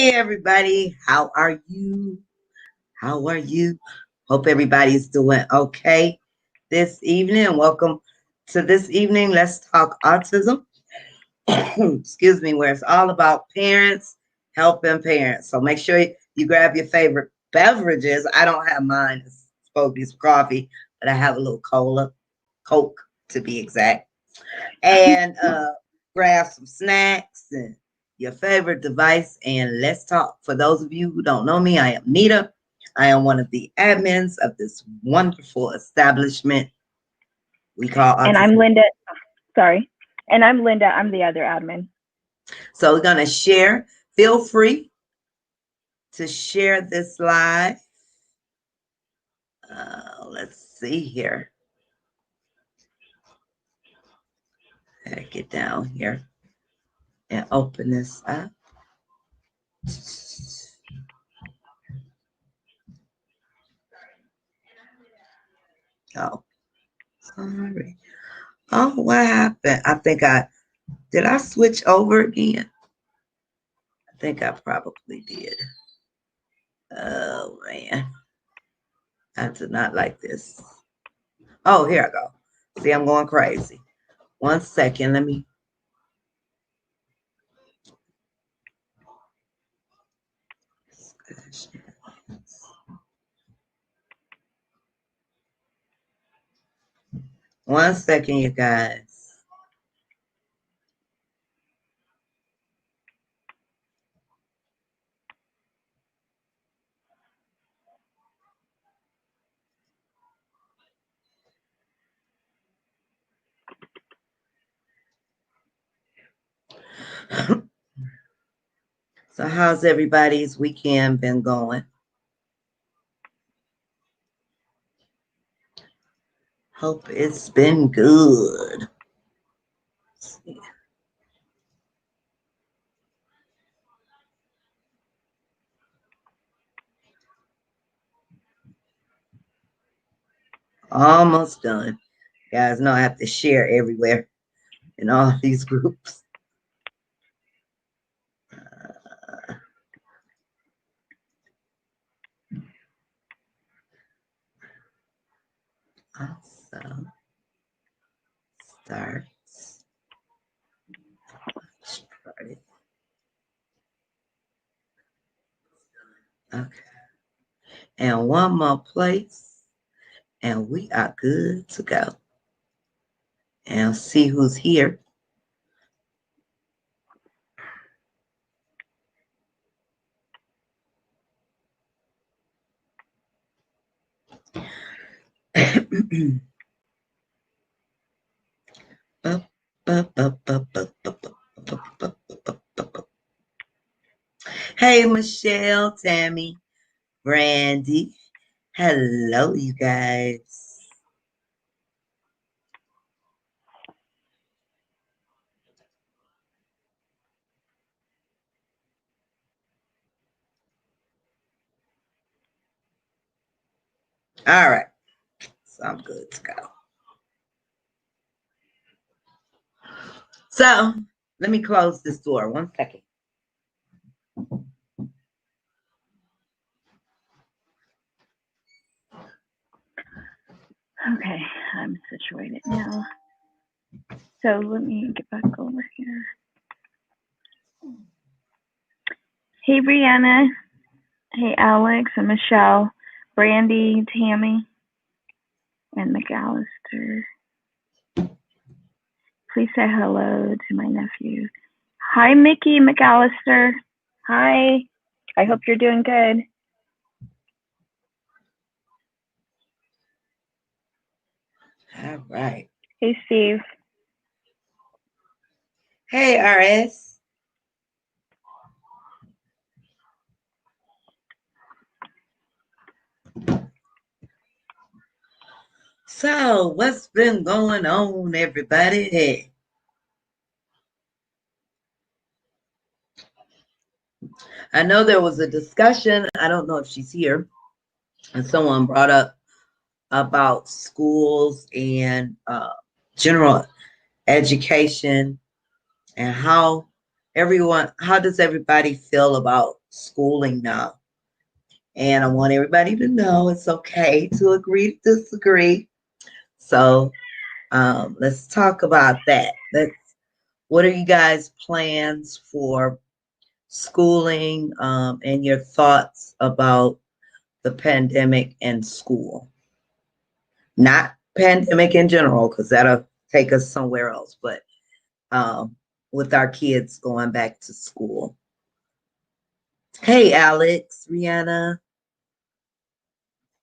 Hey everybody, how are you? How are you? Hope everybody's doing okay this evening. Welcome to this evening. Let's talk autism. Excuse me, where it's all about parents helping parents. So make sure you grab your favorite beverages. I don't have mine. It's supposed to be some coffee, but I have a little cola, Coke to be exact. And grab some snacks and your favorite device and let's talk. For those of you who don't know me, I am Nita. I am one of the admins of this wonderful establishment we call And I'm Autism. Linda. Sorry. And I'm Linda. I'm the other admin. So we're going to share. Feel free to share this live. Let's see here. I get down here and open this up. Oh, sorry. Oh, what happened? Did I switch over again? I think I probably did. Oh, man. I do not like this. Oh, here I go. See, I'm going crazy. 1 second. Let me. One second, you guys. So, how's everybody's weekend been going? Hope it's been good. Let's see. Almost done. You guys know I have to share everywhere in all these groups. Also, starts. Started. Okay. And one more place, and we are good to go. And see who's here. Hey, Michelle, Tammy, Brandy. Hello, you guys. All right. So I'm good to go. So let me close this door. 1 second. Okay, I'm situated now. So let me get back over here. Hey, Brianna. Hey, Alex and Michelle, Brandy, Tammy, and McAllister. Please say hello to my nephew. Hi, Mickey McAllister. Hi. I hope you're doing good. All right. Hey, Steve. Hey, RS. So, what's been going on, everybody? Hey. I know there was a discussion. I don't know if she's here. And someone brought up about schools and general education and how everyone, how does everybody feel about schooling now? And I want everybody to know it's okay to agree to disagree. So let's talk about that. What are you guys' plans for schooling and your thoughts about the pandemic and school? Not pandemic in general, because that'll take us somewhere else, but um, with our kids going back to school. Hey, Alex, Rihanna.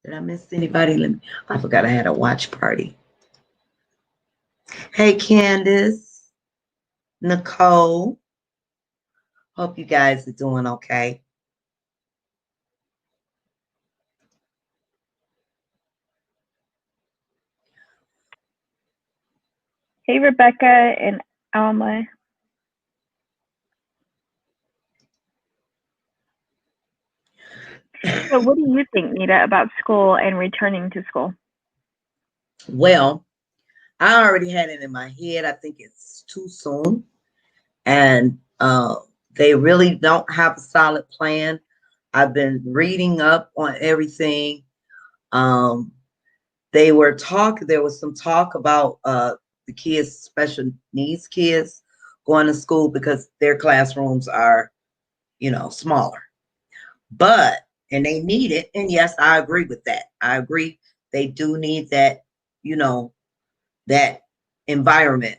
Did I miss anybody? I forgot I had a watch party. Hey, Candace, Nicole. Hope you guys are doing okay. Hey, Rebecca and Alma. So, what do you think, Nita, about school and returning to school? Well, I already had it in my head. I think it's too soon. And they really don't have a solid plan. I've been reading up on everything. Um, there was some talk about the kids, special needs kids, going to school because their classrooms are, smaller. But, and they need it. And yes, I agree with that. I agree. They do need that, you know, that environment.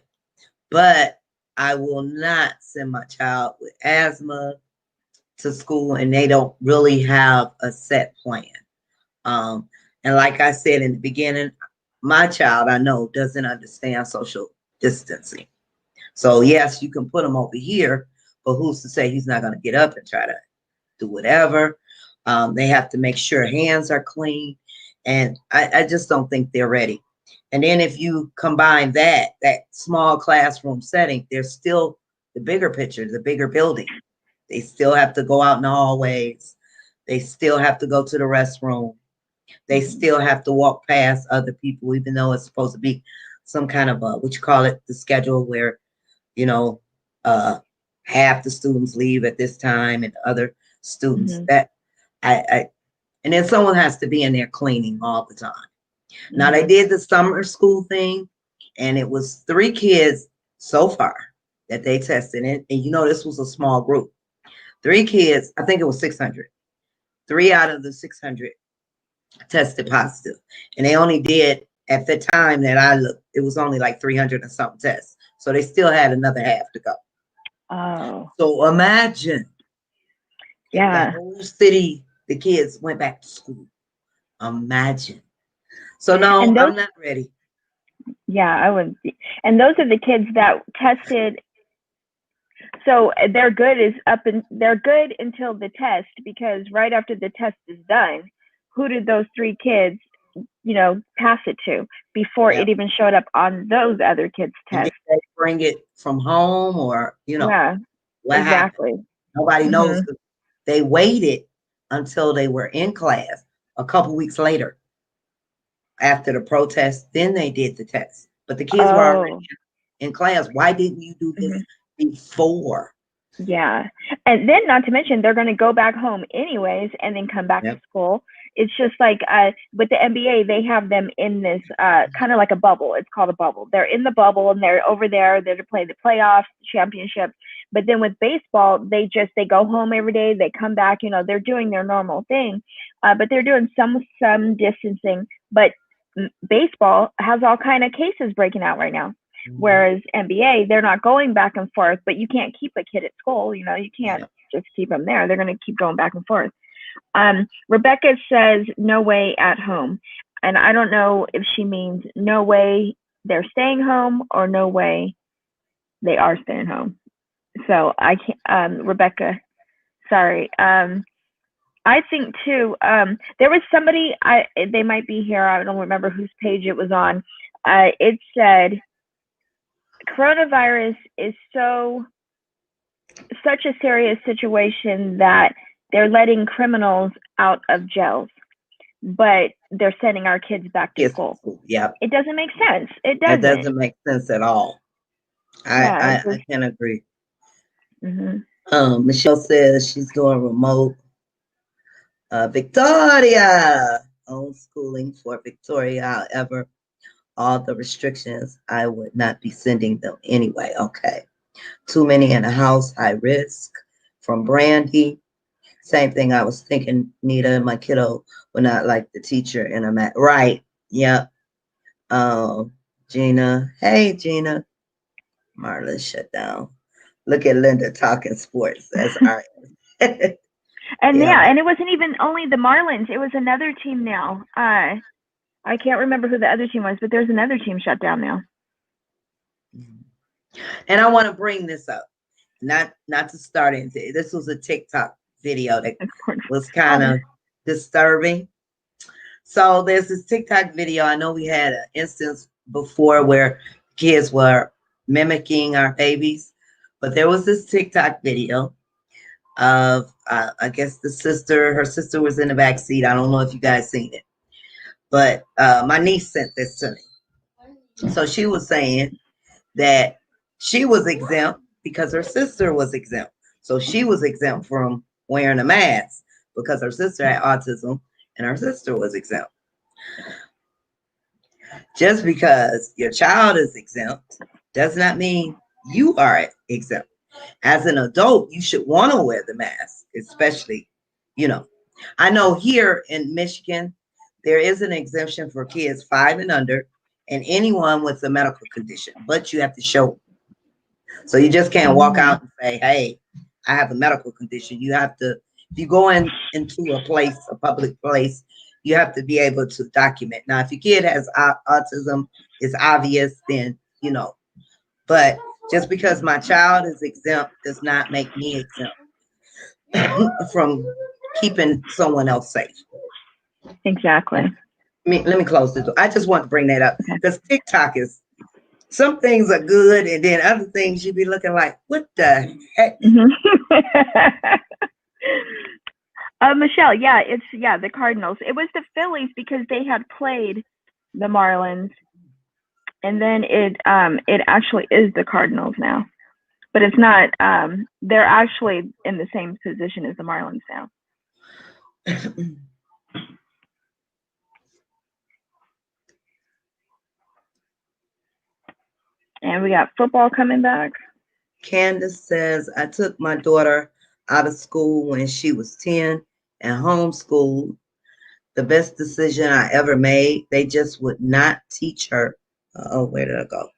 But I will not send my child with asthma to school and they don't really have a set plan. Um, and like I said in the beginning, my child I know doesn't understand social distancing. So yes, you can put him over here, but who's to say he's not going to get up and try to do whatever? They have to make sure hands are clean, and I just don't think they're ready. And then if you combine that small classroom setting, there's still the bigger picture, the bigger building. They still have to go out in the hallways. They still have to go to the restroom. They still have to walk past other people, even though it's supposed to be some kind of what you call it, the schedule where, you know, uh, half the students leave at this time and other students Mm-hmm. that I and then someone has to be in there cleaning all the time. Now they Mm-hmm. did the summer school thing, and it was 3 kids so far that they tested it. And this was a small group. 3 kids, I think it was 600. 3 out of the 600 tested positive, and they only did at the time that I looked. It was only like 300 and something tests, so they still had another half to go. Oh, So imagine if the yeah. whole city, the kids went back to school. Imagine. So no, And those, I'm not ready. yeah, I would. And those are the kids that tested. So they're good is up and they're good until the test because right after the test is done, who did those 3 kids, pass it to before Yeah. it even showed up on those other kids' And did tests? they bring it from home or, Yeah, what happened? exactly. Nobody knows. Mhm. 'Cause they waited until they were in class a couple weeks later after the protest. Then they did the test. But the kids were already Oh. in class. Why didn't you do Mhm. this before? Yeah. And then not to mention they're going to go back home anyways and then come back to Yep. school. It's just like with the NBA, they have them in this kind of like a bubble. It's called a bubble. They're in the bubble and they're over there. They're to play the playoffs, championship. But then with baseball, they go home every day. They come back. They're doing their normal thing, but they're doing some distancing. But baseball has all kind of cases breaking out right now. Mhm. Whereas NBA, they're not going back and forth, but you can't keep a kid at school. You can't Yep. just keep them there. They're going to keep going back and forth. Rebecca says, no way at home. And I don't know if she means no way they're staying home or no way they are staying home. So I can't, Rebecca, sorry. I think too, there was somebody, they might be here. I don't remember whose page it was on. It said, coronavirus is such a serious situation that they're letting criminals out of jails, but they're sending our kids back to Kids to school. school. Yep. It doesn't make sense. It That doesn't. doesn't make sense at all. I, Yeah. I, I can agree. Mhm. Michelle says she's doing remote. Victoria, homeschooling for Victoria. However, all the restrictions, I would not be sending them anyway. Okay. Too many in the house, high risk. From Brandy. Same thing I was thinking, Nita, my kiddo would not like the teacher in a mat. Right. Yep. Gina. Hey, Gina. Marla shut down. Look at Linda talking sports. That's our And yeah. yeah, and it wasn't even only the Marlins. It was another team now. I can't remember who the other team was, but there's another team shut down now. And I want to bring this up. Not to start into this was a TikTok video that was kind of disturbing. So there's this TikTok video. I know we had an instance before where kids were mimicking our babies, but there was this TikTok video of I guess her sister was in the back seat. I don't know if you guys seen it, but my niece sent this to me. So she was saying that she was exempt because her sister was exempt. So she was exempt from wearing a mask because her sister had autism and her sister was exempt. Just because your child is exempt does not mean you are exempt. As an adult, you should want to wear the mask, especially, you know. I know here in Michigan, there is an exemption for kids 5 and under and anyone with a medical condition, but you have to show. So you just can't walk out and say, hey, I have a medical condition. You have to, if you go into a place, a public place, you have to be able to document. Now, if your kid has autism, it's obvious, then, but just because my child is exempt does not make me exempt from keeping someone else safe. Exactly. Let me close this door. I just want to bring that up Okay. because TikTok is, some things are good, and then other things you be looking like, what the heck? Michelle, it's the Cardinals. It was the Phillies because they had played the Marlins, and then it actually is the Cardinals now, but it's not. They're actually in the same position as the Marlins now. And we got football coming back. Candace says, I took my daughter out of school when she was 10 and homeschooled. The best decision I ever made. They just would not teach her. Oh, where did I go?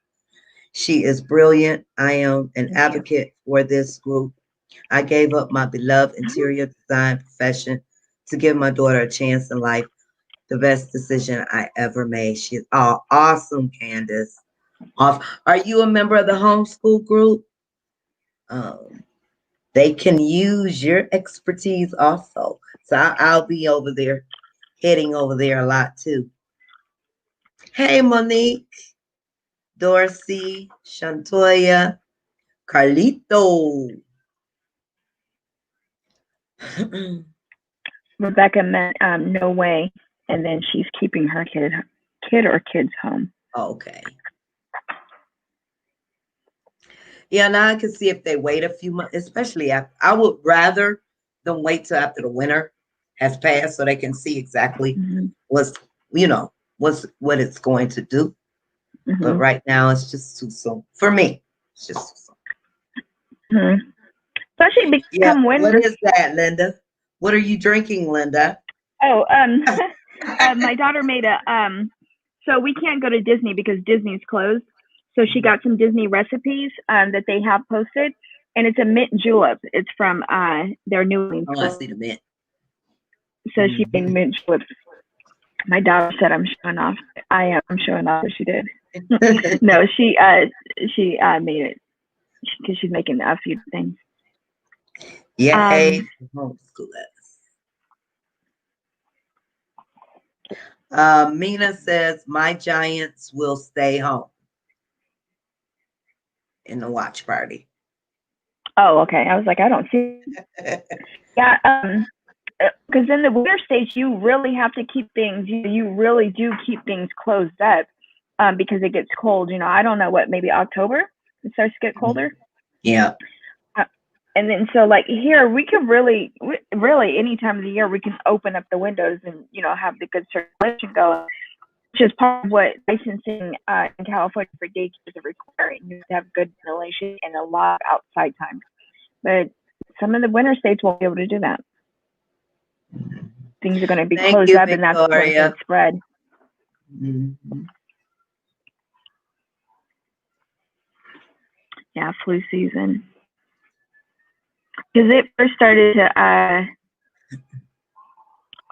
She is brilliant. I am an advocate for this group. I gave up my beloved interior design profession to give my daughter a chance in life. The best decision I ever made. She's awesome, Candace. Are you a member of the homeschool group? They can use your expertise also. So I'll be over there, heading over there a lot too. Hey, Monique, Dorsey, Shantoya, Carlito. Rebecca meant no way, and then she's keeping her kid or kids home. Okay. Yeah, now I can see if they wait a few months, especially after. I would rather them wait till after the winter has passed so they can see exactly what's what it's going to do. But right now it's just too soon for me. It's just too soon. Especially become winter. What is that, Linda? What are you drinking, Linda? Oh, my daughter made a so we can't go to Disney because Disney's closed. So she got some Disney recipes that they have posted, and it's a mint julep. It's from their New Orleans. Oh, I see the mint. So she made mint juleps. My daughter said I'm showing off. I am showing off what she did. No, she made it because she's making a few things. Yay, homeschoolers. Mina says, my Giants will stay home in the watch party. Oh, okay. I was like, I don't see. Yeah, because in the winter stage, you really have to keep things. You really do keep things closed up because it gets cold. I don't know what, maybe October it starts to get colder. Yeah. And then so like here we can really any time of the year we can open up the windows and have the good circulation going, which is part of what licensing in California for daycares are requiring. You have to have good ventilation and a lot of outside time. But some of the winter states won't be able to do that. Things are going to be Thank closed you, up, and that's when things Victoria. spread. Mm-hmm. Yeah, flu season. Because it first started to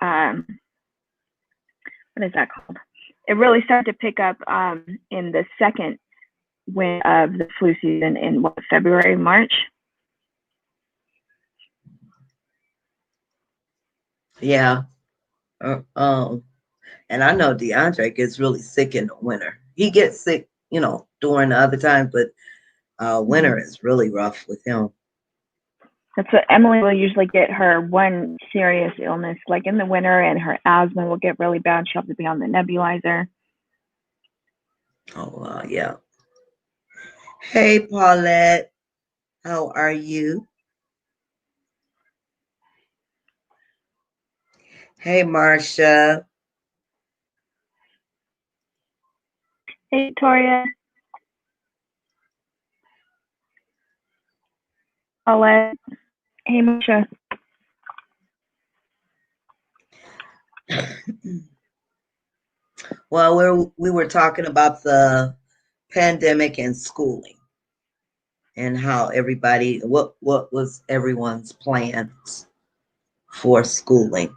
um, what is that called? It really started to pick up in the second wind of the flu season in February, March. Yeah. And I know DeAndre gets really sick in the winter. He gets sick, during the other times, but winter is really rough with him. That's what Emily will usually get her one serious illness, like in the winter, and her asthma will get really bad. She'll have to be on the nebulizer. Oh, yeah. Hey, Paulette. How are you? Hey, Marcia. Hey, Victoria. Paulette. Hey, Misha. Well, we were talking about the pandemic and schooling and how what was everyone's plans for schooling.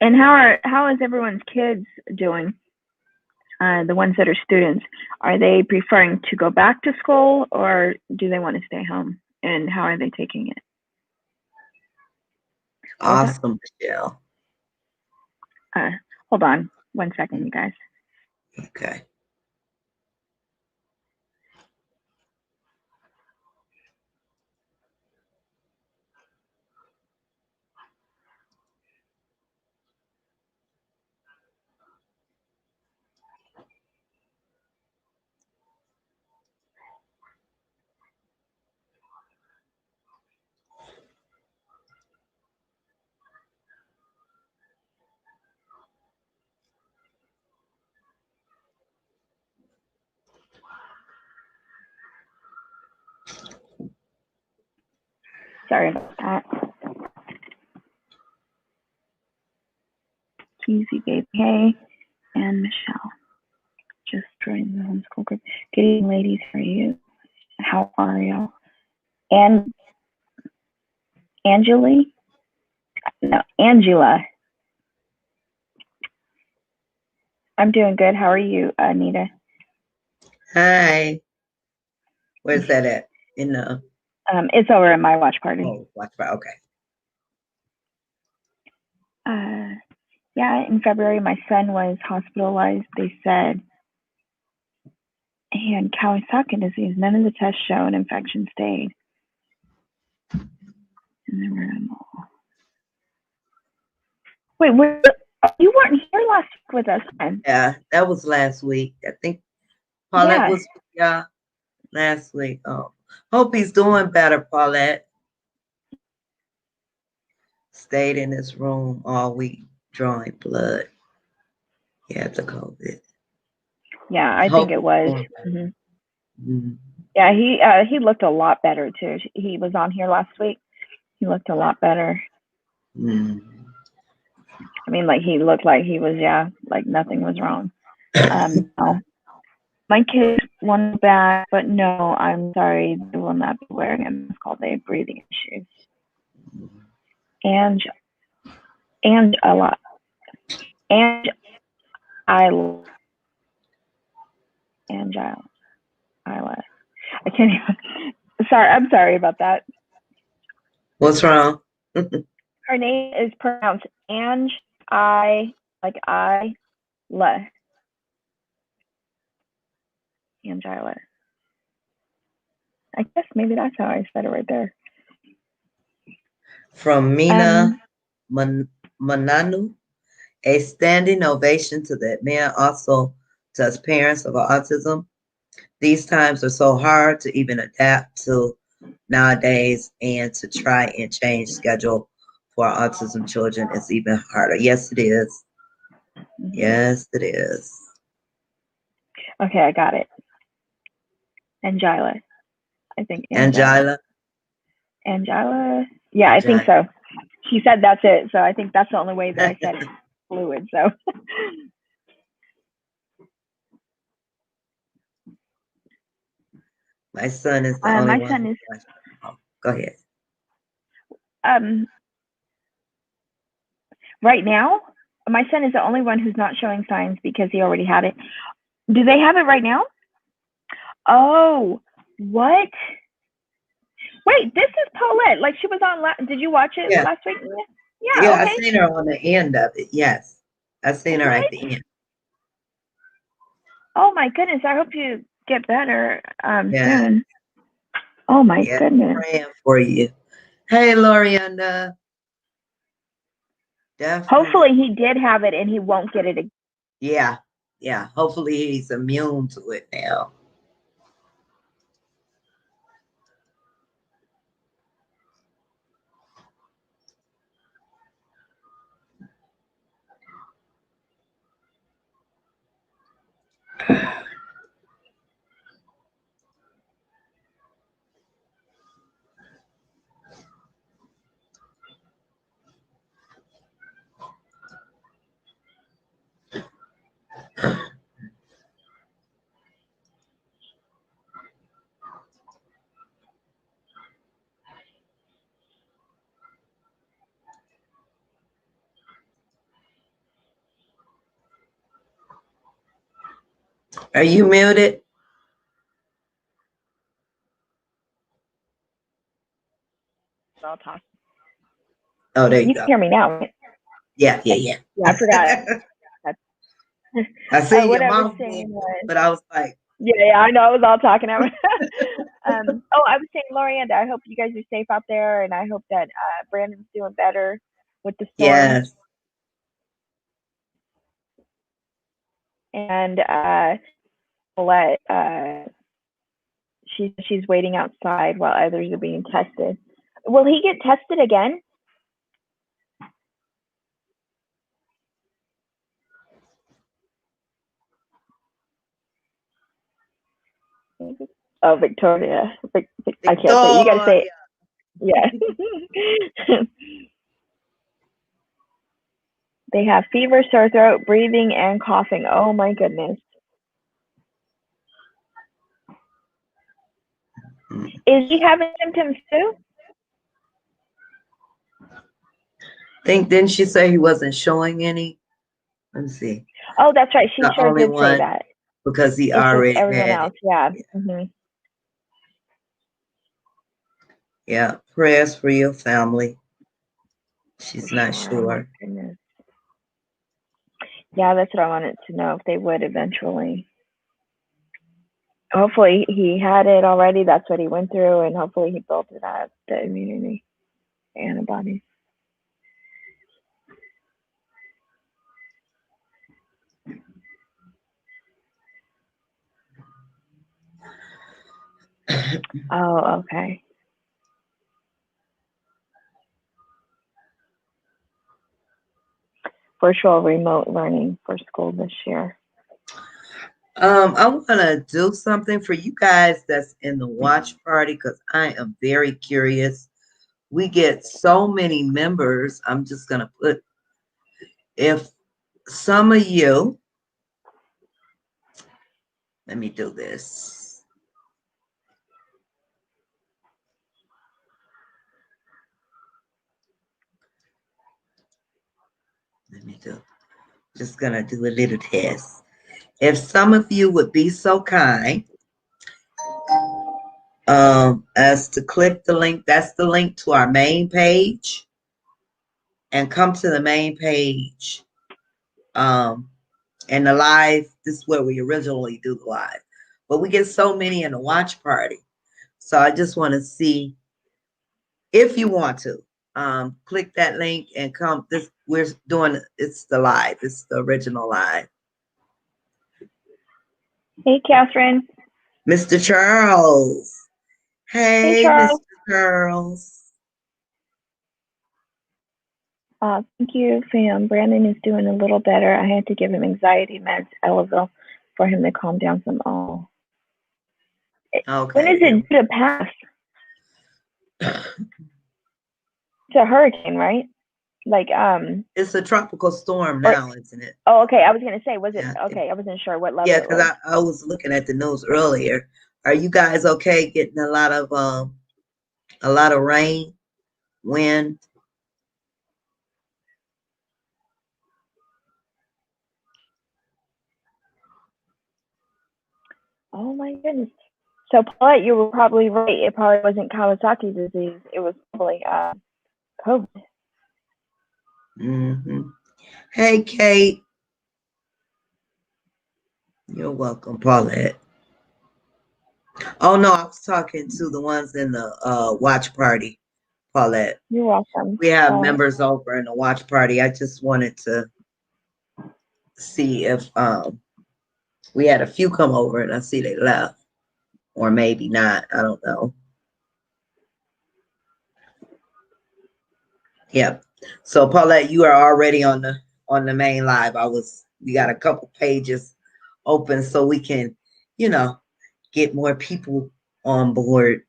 And how is everyone's kids doing? The ones that are students, are they preferring to go back to school or do they want to stay home? And how are they taking it? Awesome, Michelle. Hold on 1 second, you guys. Okay. Sorry about that. Easy baby. Hey, and Michelle. Just joined the homeschool group. Good evening, ladies. How are you? How are you? And Angeli? No, Angela. I'm doing good. How are you, Anita? Hi. Where's that at? In the It's over at my watch party. watch party. Okay. Yeah, in February, my son was hospitalized. They said he had Kawasaki disease. None of the tests show an infection stayed in the room. Wait, you weren't here last week with us, then? Yeah, that was last week. I think Paulette Yeah. was last week. Oh, hope he's doing better, Paulette. Stayed in his room all week drawing blood. He had the COVID. Yeah, I think it was. Mm-hmm. Mm-hmm. Yeah, he looked a lot better too. He was on here last week. He looked a lot better. Mm-hmm. I mean, like he looked like he was, like nothing was wrong. No. My kids want to back, but no, I'm sorry, they will not be wearing a mask all day. Breathing issues. And a lot. And I I can't even. Sorry, I'm sorry about that. What's wrong? Her name is pronounced Ange like La. Angela. I guess maybe that's how I said it right there. From Mina Mananu, a standing ovation to that man, also to us parents of autism. These times are so hard to even adapt to nowadays, and to try and change schedule for autism children is even harder. Yes, it is. Mm-hmm. Yes, it is. Okay, I got it. Angela. I think Angela. Angela, Angela. Yeah, I think Angela. so. She said that's it, so I think that's the only way that I said fluid. So, My son is the only my one son who is watched. Oh, go ahead. um right now. My son is the only one who's not showing signs because he already had it. Do they have it right now? Oh, what? Wait, this is Paulette. Like she was on. Did you watch it Yeah, last week? Yeah. yeah. I Okay. seen her on the end of it. Yes, I seen her at What? the end. Oh my goodness. I hope you get better Yeah, soon. Oh my yeah. goodness. Praying for you. Hey, Lorianda. Definitely. Hopefully he did have it and he won't get it again. Yeah, yeah. Hopefully he's immune to it now. Are you muted? I'll talk. Oh, there you You can go. hear me now, right? Yeah, yeah, Yeah, I forgot. yeah. I see What your I was mouth saying moving, was, but I was like, yeah, I know I was all talking. I was saying, Lorianda, I hope you guys are safe out there, and I hope that Brandon's doing better with the storm. yes, And let she's waiting outside while others are being tested. Will he get tested again? Oh, Victoria. I can't say it. You got to say it. Victoria. Yeah. They have fever, sore throat, breathing, and coughing. Oh my goodness. Is he having symptoms too? Think didn't she say he wasn't showing any? Let me see. Oh, that's right. She The sure only did say one that. because he It's just already everyone had else. it. Yeah. Hmm. Yeah. Prayers for your family. She's not Oh my sure. goodness. Yeah, that's what I wanted to know if they would eventually. Hopefully he had it already. That's what he went through, and hopefully he built it up, the immunity antibodies. Oh, okay. Virtual remote learning for school this year. I want to do something for you guys that's in the watch party because I am very curious. We get so many members. I'm just gonna put if some of you. Let me do this. Let me do. Just gonna do a little test. If some of you would be so kind as to click the link, that's the link to our main page, and come to the main page. Um, and the live, this is where we originally do the live, but we get so many in the watch party. So I just want to see if you want to click that link and come. This we're doing. It's the live. It's the original live. Hey, Catherine. Mr. Charles. Hey, Hey, Charles. Mr. Charles. Thank you, fam. Brandon is doing a little better. I had to give him anxiety meds, Elavil, for him to calm down some. Oh, when is Okay. it due to pass? It's a hurricane, right? Like, It's a tropical storm or now, isn't it? oh, okay. I was gonna say, was it Yeah. okay? I wasn't sure what level Yeah, it because was. I was looking at the news earlier. Are you guys okay getting a lot of rain, wind? Oh my goodness. So, Paulette, you were probably right. It probably wasn't Kawasaki disease. It was probably COVID. Hmm. Hey, Kate. You're welcome, Paulette. Oh no, I was talking to the ones in the watch party, Paulette. You're welcome. We have members over in the watch party. I just wanted to see if we had a few come over and I see they left. Or maybe not. I don't know. Yep. So Paulette, you are already on the main live. We got a couple pages open so we can, you know, get more people on board.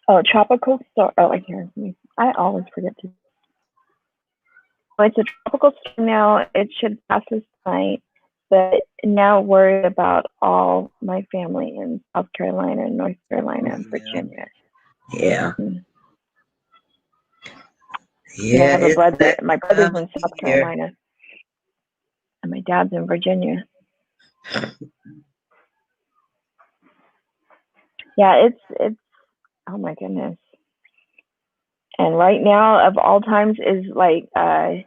Oh, tropical storm. Oh, I hear me. I always forget to. Oh, it's a tropical storm now. It should pass this night, but now worried about all my family in South Carolina, North Carolina, Oh and yeah. Virginia. Yeah. Mhm. Yeah, I Yeah, have a it's brother. that My brother's time of in South year. Carolina, and my dad's in Virginia. Yeah, it's. Oh my goodness. And right now, of all times, is like to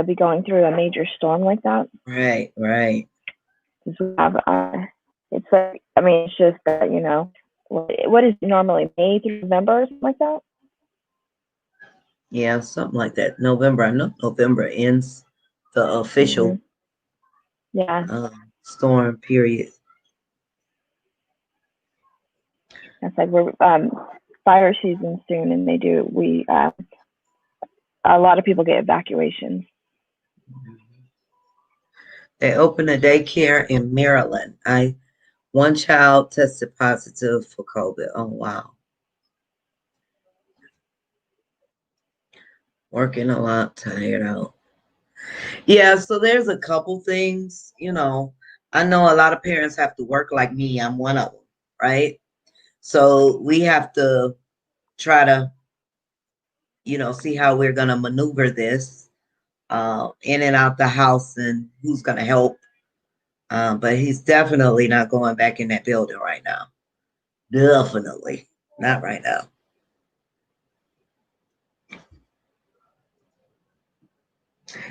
be going through a major storm like that. Right, right. 'Cause we have, it's like, I mean, it's just that, what is it normally, May through November or something like that? Yeah, something like that. November. I know November ends the Hmm. official Yeah, storm period. it's like we're fire season soon, and we a lot of people get evacuations. They opened a daycare in Maryland. One child tested positive for COVID. Oh wow. Working a lot, tired out. Yeah, so there's a couple things. I know a lot of parents have to work like me. I'm one of them, right? So we have to try to, see how we're gonna maneuver this in and out the house and who's gonna help. But he's definitely not going back in that building right now. Definitely not right now.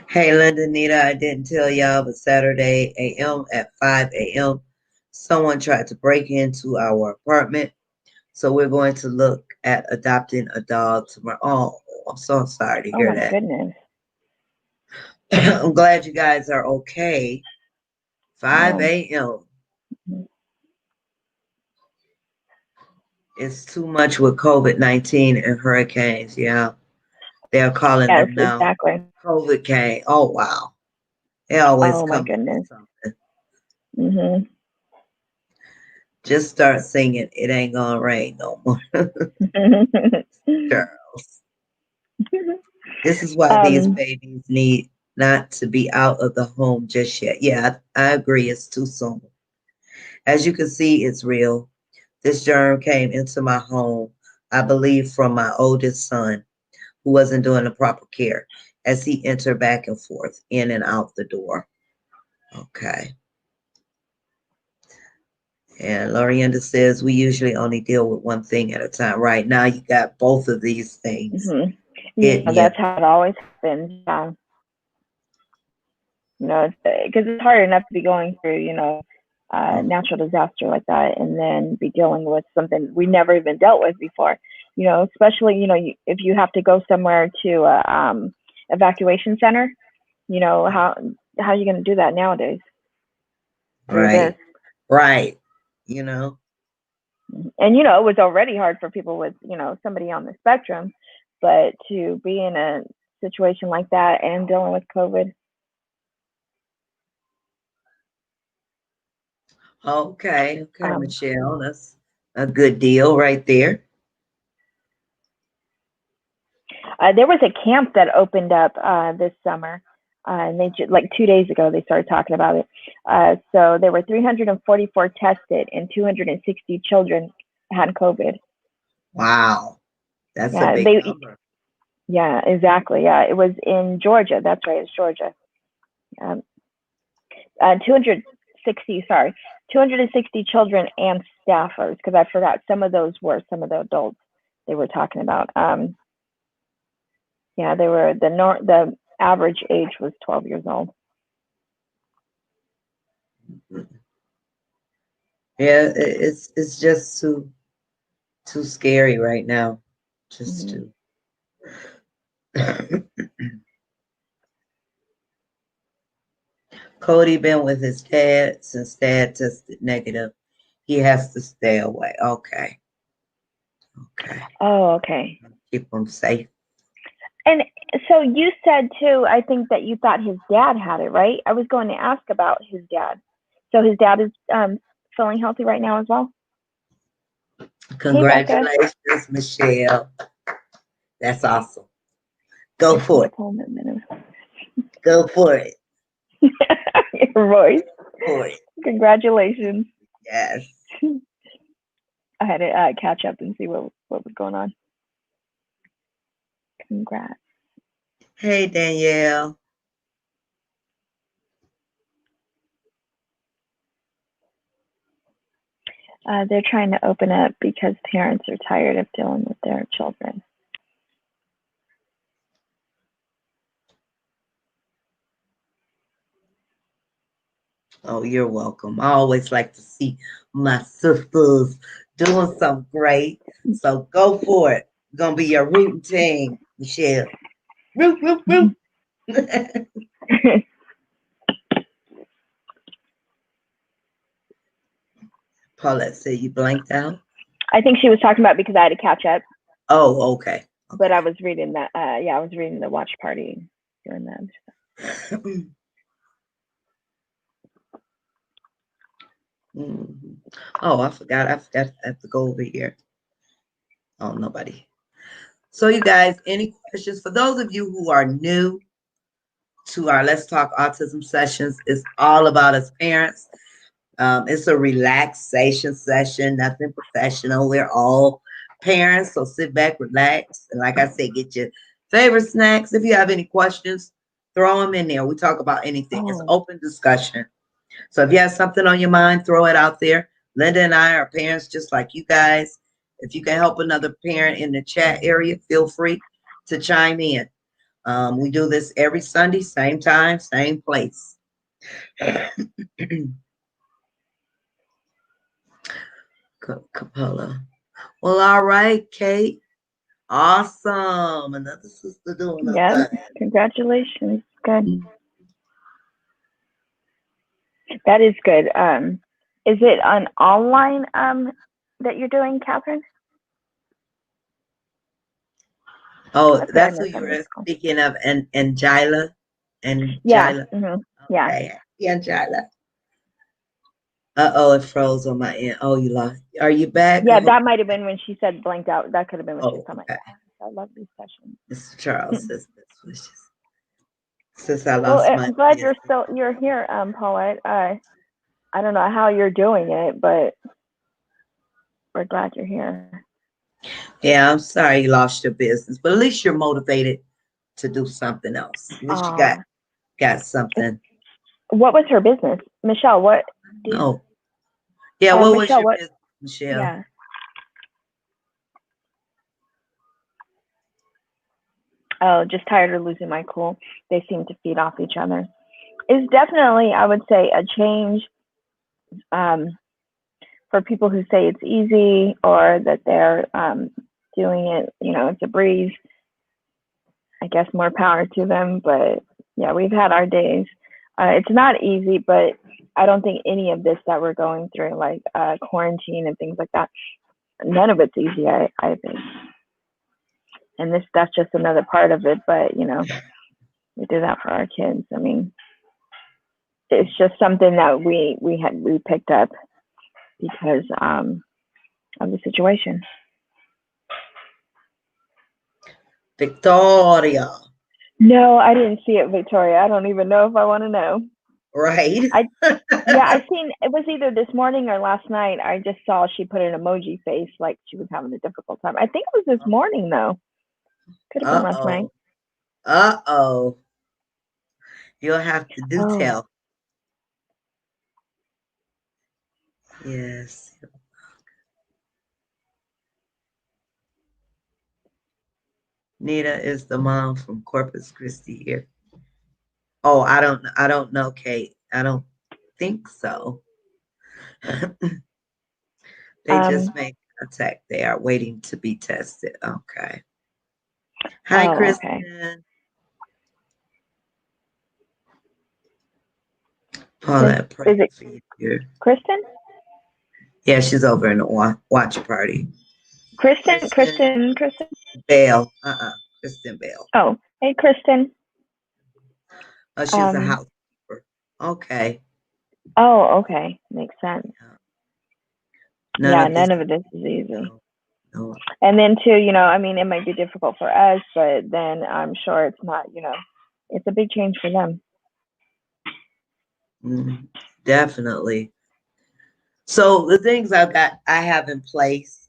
Hey, Linda, Nita, I didn't tell y'all, but Saturday AM at 5 a.m., someone tried to break into our apartment. So we're going to look at adopting a dog tomorrow. Oh, I'm so sorry to Oh hear my that. goodness. I'm glad you guys are okay. Yeah. 5 a.m. It's too much with COVID-19 and hurricanes. Yeah, they're calling Yes, them now exactly. COVID cane. Oh, wow. They always Oh my come up with goodness. something. Mhm. Just start singing. It ain't gonna rain no more. Girls. This is why these um. babies need not to be out of the home just yet. Yeah, I agree. It's too soon. As you can see, it's real. This germ came into my home, I believe, from my oldest son, who wasn't doing the proper care as he entered back and forth, in and out the door. Okay. And Lorienda says we usually only deal with one thing at a time. Right now, you got both of these things. Mhm. It, Yeah, yeah. that's how it always happens. Yeah, because it's hard enough to be going through, natural disaster like that, and then be dealing with something we never even dealt with before. Especially if you have to go somewhere to a evacuation center. How are you going to do that nowadays through this? Right. Right. You know. And it was already hard for people with somebody on the spectrum, but to be in a situation like that and dealing with COVID. Okay. Okay, um, Michelle. That's a good deal right there. there was a camp that opened up this summer, and they like 2 days ago they started talking about it. So there were 344 tested, and 260 children had COVID. Wow. That's a Yeah, big number. yeah, exactly. Yeah, it was in Georgia. That's right, it's Georgia. Um, 260, sorry, 260 children and staffers, because I forgot some of those were some of the adults they were talking about. Yeah, they were the average age was 12 years old. Yeah, it's just too scary right now. Just Mm-hmm. too. Cody been with his dad since dad tested negative. He has to stay away. Okay. Okay. Oh, okay. Keep him safe. And so you said too, I think that you thought his dad had it, right? I was going to ask about his dad. So his dad is feeling healthy right now as well. Hey, Becca. Congratulations, Michelle. That's awesome. Go It's for my it. phone a minute. Go for it. Your voice. For it. Congratulations. Yes. I had to catch up and see what was going on. Congrats. Hey, Danielle. They're trying to open up because parents are tired of dealing with their children. Oh, you're welcome. I always like to see my sisters doing something great. So go for it. Gonna be your rooting team, Michelle. Root, root, root. Paulette said you blanked out. I think she was talking about because I had to catch up, Oh, okay. but I Okay. was reading that. Yeah, I was reading the watch party doing that. Mhm. Oh, I forgot. I have to go over here. Oh, nobody. So, you guys, any questions for those of you who are new to our Let's Talk Autism sessions? It's all about us parents. It's a relaxation session, nothing professional. We're all parents, so sit back, relax, and like I said, get your favorite snacks. If you have any questions, throw them in there. We talk about anything. It's Oh, open discussion. So if you have something on your mind, throw it out there. Linda and I are parents just like you guys. If you can help another parent in the chat area, feel free to chime in. We do this every Sunday, same time, same place. Capella. Well, all right, Kate. Awesome. Another sister doing her yeah. thing. Congratulations. Good. That is good. Is it an online that you're doing, Catherine? Oh, That's what I that's who missed you on this were call. speaking of, and Angela. Yeah. Angela. Yeah. Okay. Yeah, Angela. Uh-oh, it froze on my end. Oh, you lost. Are you back? Yeah, Oh, that might have been when she said blanked out. That could have been when she was oh, talking okay. about, I love these sessions. Mr. Charles says this wishes. Since I Well, lost my I'm glad business. you're here, Paulette. I don't know how you're doing it, but we're glad you're here. Yeah, I'm sorry you lost your business, but at least you're motivated to do something else. At least you got Uh, something. what was her business, Michelle? What did No. Yeah, what was Michelle? your What? business, Michelle? Yeah. Oh, just tired of losing my cool. They seem to feed off each other. It's definitely, I would say, a change um, for people who say it's easy or that they're doing it, it's a breeze. I guess more power to them. But yeah, we've had our days. It's not easy, but I don't think any of this that we're going through, like quarantine and things like that, none of it's easy. I think, and that's just another part of it. But we do that for our kids. I mean, it's just something that we picked up because of the situation. Victoria, No, I didn't see it, Victoria. I don't even know if I want to know. right? I Yeah, I seen it was either this morning or last night. I just saw she put an emoji face like she was having a difficult time. I think it was this morning though. Could have been last night. Uh-oh. Uh-oh. You'll have to do Oh, tell. Yes. Nita is the mom from Corpus Christi here. Oh, I don't know, Kate. I don't think so. They just um, made contact. They are waiting to be tested. Okay. Hi, oh, okay. Kristen. Is Paula, is praying it for you here. Kristen? Yeah, she's over in the watch party. Kristen, Kristen Kristen, Kristen. Bell. Kristen Bell. Oh, hey, Kristen. Oh, she's a Um, housekeeper. Okay. oh, okay, makes sense. Yeah. None Yeah, of this. none of this is easy. No, no. And then too, I mean, it might be difficult for us, but then I'm sure it's not. It's a big change for them. Mm, definitely. So the things I have in place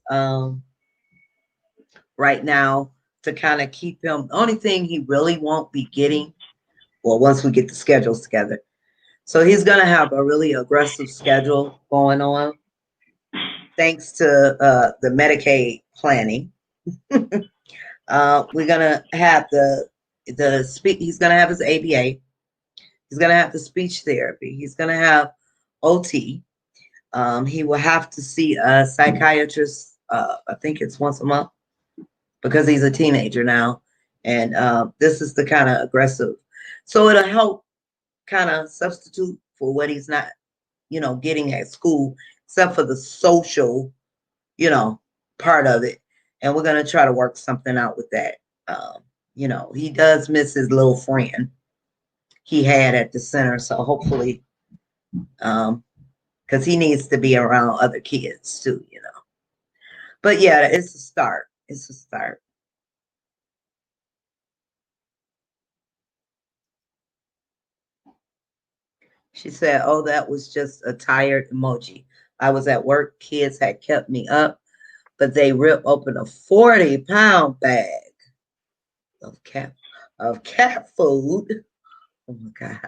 right now to kind of keep him. The only thing he really won't be getting, well, once we get the schedules together. So he's gonna have a really aggressive schedule going on, thanks to the Medicaid planning. We're gonna have the speak. He's gonna have his ABA. He's gonna have the speech therapy. He's gonna have OT. He will have to see a psychiatrist. I think it's once a month because he's a teenager now, and this is the kind of aggressive. So it'll help kind of substitute for what he's not, getting at school, except for the social, you know, part of it. And we're gonna try to work something out with that. He does miss his little friend he had at the center, so hopefully, because he needs to be around other kids too. But yeah, it's a start. It's a start. She said, "Oh, that was just a tired emoji. I was at work. Kids had kept me up, but they ripped open a 40-pound bag of cat food. Oh my god.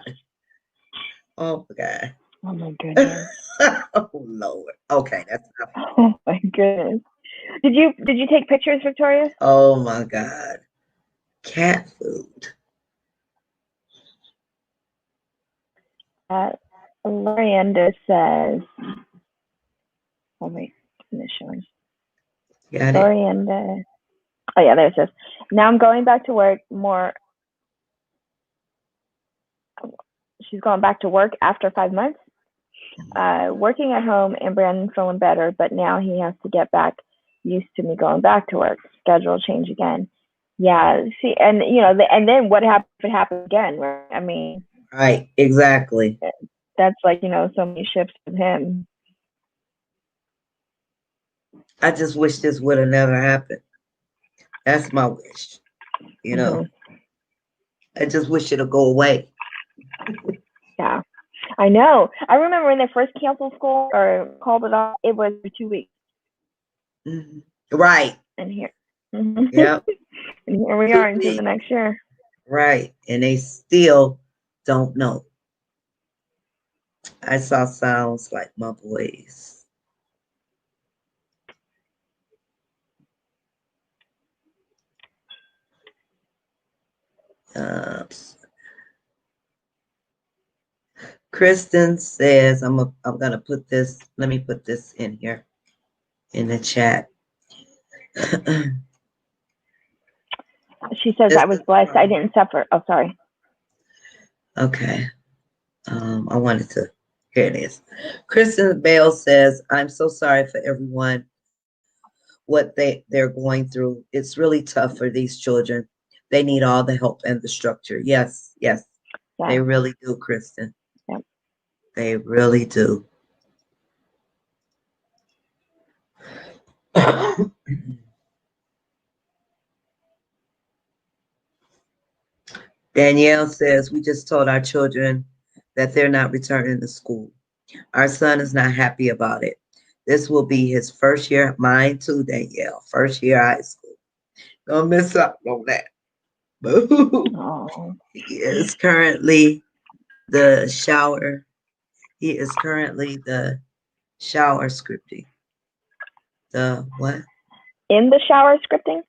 Oh my god. Oh my goodness. Oh Lord. Okay, that's enough. Oh my goodness. Did you take pictures, Victoria? Oh my god. Cat food. Uh, Lorienda says, oh wait, it's showing. Got it? Lorienda. Oh yeah, there it says. Now I'm going back to work more. She's going back to work after 5 months. Working at home and Brandon feeling better, but now he has to get back used to me going back to work. Schedule change again. Yeah, see, and and then what happens if it happens again, right? I mean, Right, exactly. that's like, so many shifts with him. I just wish this would have never happened. That's my wish. You know, Hmm. I just wish it'll go away. Yeah, I know. I remember when they first canceled school or called it off, it was for 2 weeks. Mhm. Right. And here, hmm Yep. and here we Two are until the weeks. next year. Right. And they still don't know. I saw sounds like my boys. Uh, Kristen says, I'm gonna put this. Let me put this in here in the chat. She says, This I was is blessed. I from. didn't suffer. Oh, sorry. Okay. I wanted to. Here it is. Kristen Bale says, "I'm so sorry for everyone what they're going through. It's really tough for these children. They need all the help and the structure. Yes, yes, they Yeah. really do, Kristen. Yeah. They really do." Danielle says, "We just told our children that they're not returning to school. Our son is not happy about it. This will be his first year, mine too, Danielle, first year high school. Don't miss out on that. Boo." Oh. He is currently the shower. He is currently the shower scripting. The what? In the shower scripting?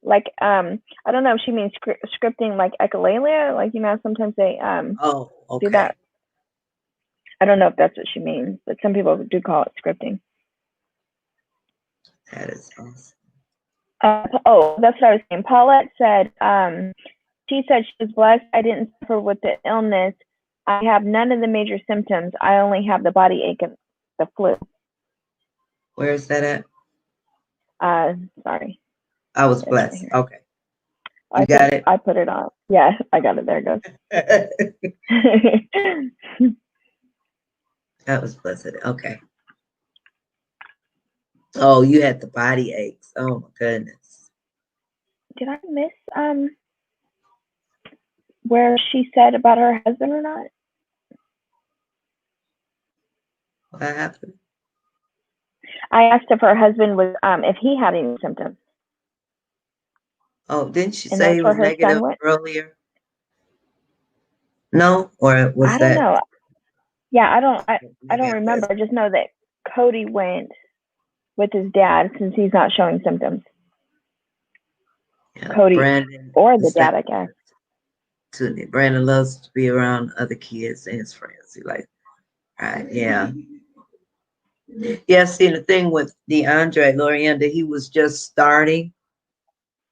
Like, I don't know if she means scripting like echolalia. Like, sometimes they Oh, do okay. that. I don't know if that's what she means, but some people do call it scripting. That is awesome. Oh, that's what I was saying. Paulette said, she said she was blessed. I didn't suffer with the illness. I have none of the major symptoms. I only have the body ache and the flu. Where is that at? Sorry, I was it's right blessed. here. Okay. You got it? I put it on. Yeah, I got it. There it goes. That was blessed. Okay. Oh, you had the body aches. Oh my goodness. Did I miss where she said about her husband or not? What happened? I asked if her husband was if he had any symptoms, Oh, didn't she and say that's he where was her son negative went. earlier? No? Or was I don't that know. Yeah, I maybe don't I remember. missed? I just know that Cody went with his dad since he's not showing symptoms. Yeah. Cody Brandon, or the the dad, same I guess. to me. Brandon loves to be around other kids and his friends. He like, right, yeah. Yeah, see the thing with DeAndre Lorienda, he was just starting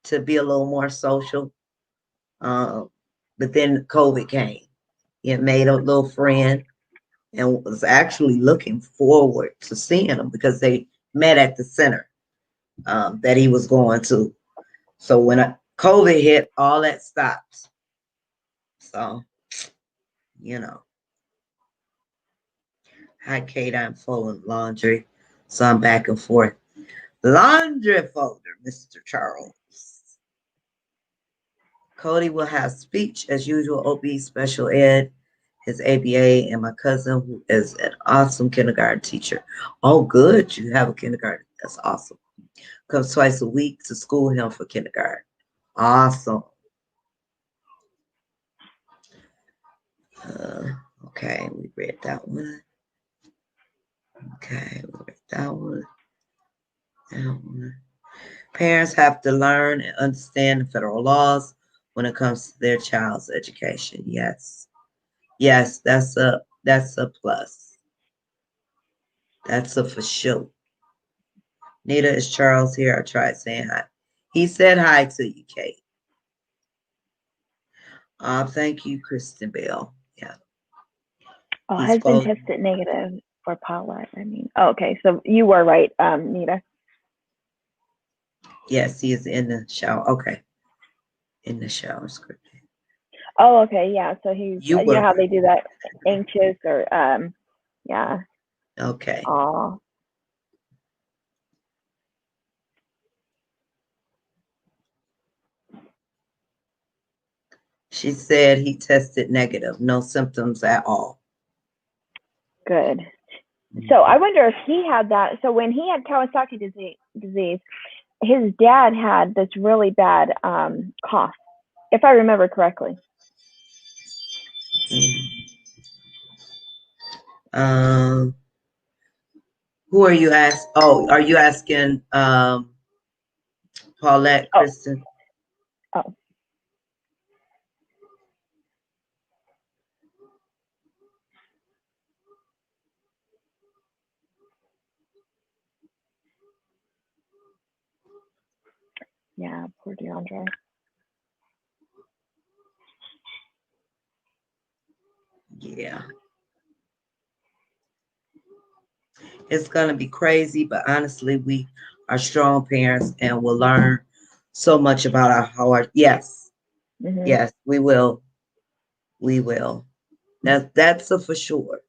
to be a little more social. Um, but then COVID came. He had made a little friend and was actually looking forward to seeing him because they met at the center that he was going to. So when COVID hit, all that stopped. So, you know, hi, Kate, I'm folding laundry. So I'm back and forth. Laundry folder, Mr. Charles. Cody will have speech as usual, OB special ed, his ABA, and my cousin, who is an awesome kindergarten teacher. Oh, good. You have a kindergarten. That's awesome. Comes twice a week to school him for kindergarten. Awesome. Uh, okay, we read that one. Okay, we read that one. That one. Parents have to learn and understand the federal laws when it comes to their child's education. Yes. Yes, that's a plus. That's a for sure. Nita, is Charles here? I tried saying hi. He said hi to you, Kate. Thank you, Kristen Bell. Yeah, Oh, he's has been following. tested negative for Paula. I mean, oh, okay. So you were right, Nita. Yes, he is in the shower. Okay, in the shower script. Oh, okay. Yeah. So he's, You you know were how right. they do that, anxious or yeah. Okay. Oh, She said he tested negative, no symptoms at all. good. So I Mhm. wonder if he had that. So when he had Kawasaki disease, his dad had this really bad cough, if I remember correctly. Um, who are you ask? Oh, are you asking Paulette, Oh, Kristen? oh, Yeah, poor DeAndre. Yeah, it's gonna be crazy, but honestly, we are strong parents and will learn so much about our heart. Yes, Mhm. yes, we will. We will. That's a for sure.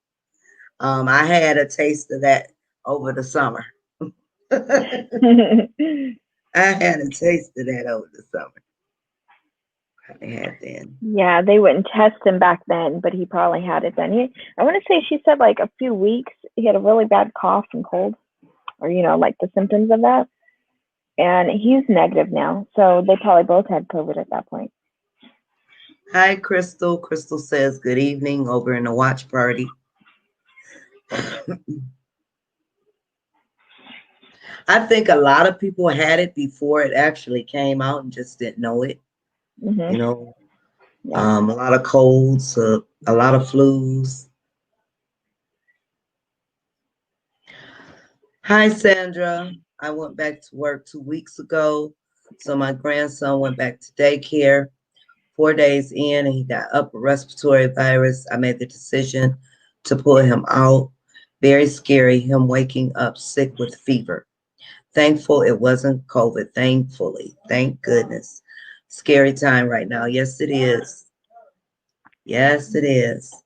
I had a taste of that over the summer. I had a taste of that over the summer. I had then. Yeah, they wouldn't test him back then, but he probably had it then. I want to say she said like a few weeks. He had a really bad cough and cold, or like the symptoms of that. And he's negative now, so they probably both had COVID at that point. Hi, Crystal. Crystal says good evening over in the watch party. I think a lot of people had it before it actually came out and just didn't know it. Mhm. You know, Yeah. a lot of colds, a lot of flus. Hi, Sandra. I went back to work 2 weeks ago. So my grandson went back to daycare 4 days in and he got upper respiratory virus. I made the decision to pull him out. Very scary, him waking up sick with fever. Thankful it wasn't COVID. Thankfully. Thank goodness. Scary time right now. Yes, it is. Yes, it is.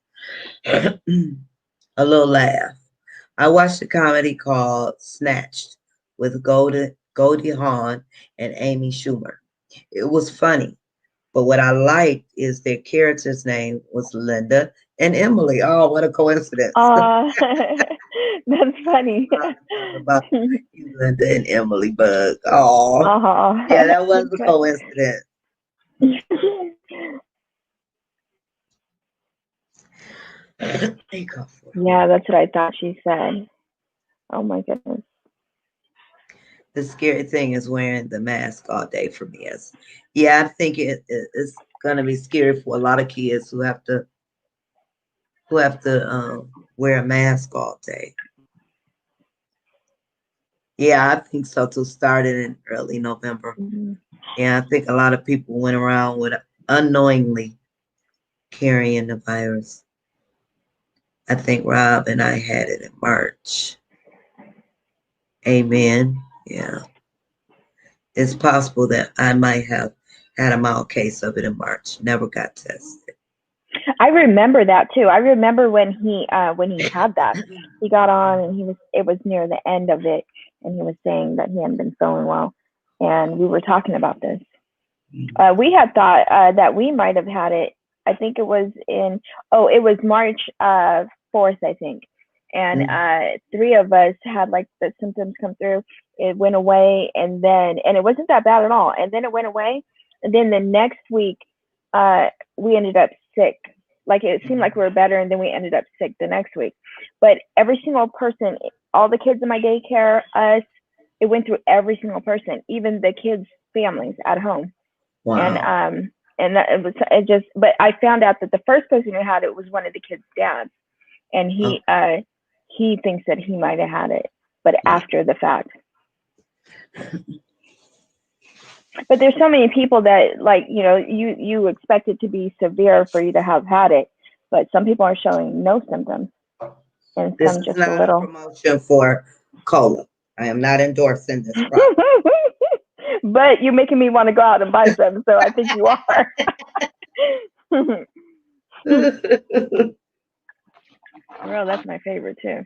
A little laugh. I watched a comedy called Snatched with Goldie Hawn and Amy Schumer. It was funny, but what I liked is their character's name was Linda and Emily. Oh, what a coincidence. Uh, that's funny. I thought about you, Linda and Emily Bug. Oh, Uh-huh. yeah, that was That's a funny. coincidence. Thank God for it. Yeah, that's what I thought she said. Oh my goodness. The scary thing is wearing the mask all day for me. Yeah, I think it's gonna be scary for a lot of kids who have to wear a mask all day. Yeah, I think so too. Started in early November. Mhm. Yeah, I think a lot of people went around with unknowingly carrying the virus. I think Rob and I had it in March. Amen. Yeah. It's possible that I might have had a mild case of it in March. Never got tested. I remember that too. I remember when he had that. He got on and he was it was near the end of it and he was saying that he hadn't been feeling well and we were talking about this. We had thought that we might have had it. I think it was it was March 4th, I think. And Mm. three of us had like the symptoms come through. It went away, and it wasn't that bad at all. And then it went away, and then the next week, uh, we ended up sick. Like it seemed like we were better, and then we ended up sick the next week. But every single person, all the kids in my daycare, us, it went through every single person, even the kids' families at home and Wow. that it just but I found out that the first person who had it was one of the kids' dads, and Oh, he thinks that he might have had it, but yeah. after the fact. But there's so many people that like you expect it to be severe for you to have had it, but some people are showing no symptoms and This some is just a not a little. promotion for cola. I am not endorsing this product. But you're making me want to go out and buy some, so I think you are. Well, that's my favorite too.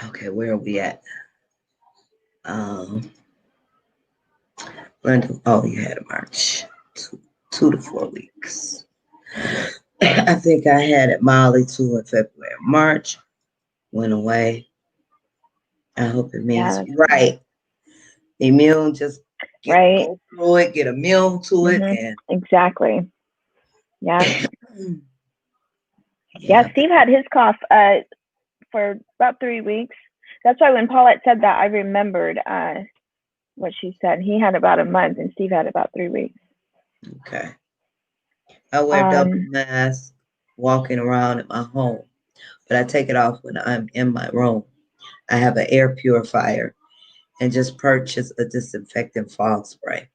Okay, where are we at? Um, Linda, oh, you had a March, 2 to 4 weeks. I think I had it mildly too in February, March. Went away. I hope it Yeah, means that's cool. right. Immune, just Right. go through it, get immune to it, Mhm. and Exactly. Yeah. yeah, Yeah. I think Steve had his cough for about 3 weeks. That's why when Paulette said that, I remembered what she said. He had about a month, and Steve had about 3 weeks. okay. I wear double Um. mask walking around at my home. but I take it off when I'm in my room. I have an air purifier and just purchase a disinfectant fall spray.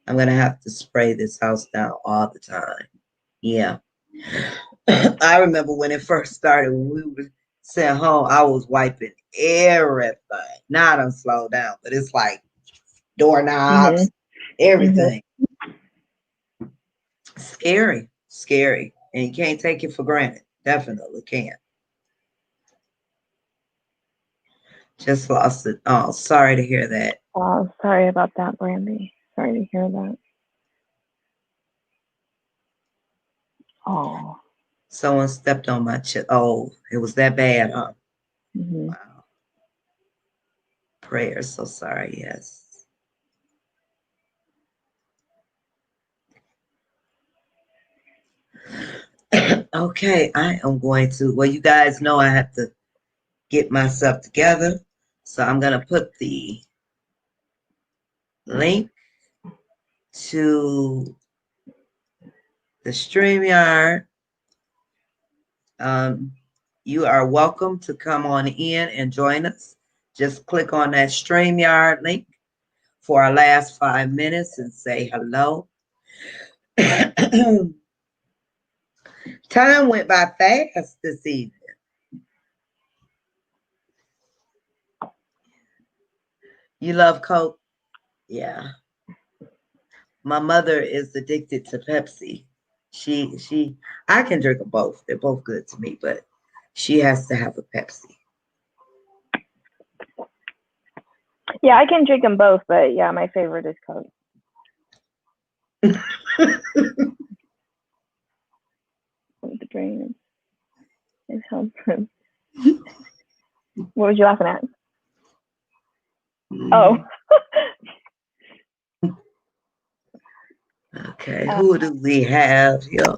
I'm gonna have to spray this house down all the time. Yeah. I remember when it first started, when we were sent home, I was wiping everything. Now I done slowed down, but it's like Mhm. doorknobs, Mhm. everything. Scary, scary. And you can't take it for granted. Definitely can't. Just lost it. Oh, sorry to hear that. Oh, sorry about that, Brandy. Sorry to hear that. Oh. Someone stepped on my chest. Oh, it was that bad, huh? Mhm. Wow. Prayers. So sorry. Yes. Okay, I am going to. Well, you guys know I have to get myself together. So I'm going to put the link to the StreamYard. Um, you are welcome to come on in and join us. Just click on that StreamYard link for our last 5 minutes and say hello. Time went by fast this evening. You love Coke? Yeah. My mother is addicted to Pepsi. I can drink them both. They're both good to me, but she has to have a Pepsi. Yeah, I can drink them both, but yeah, my favorite is Coke. The brain is helpful. What was you laughing at? Oh. Okay, who do we have here?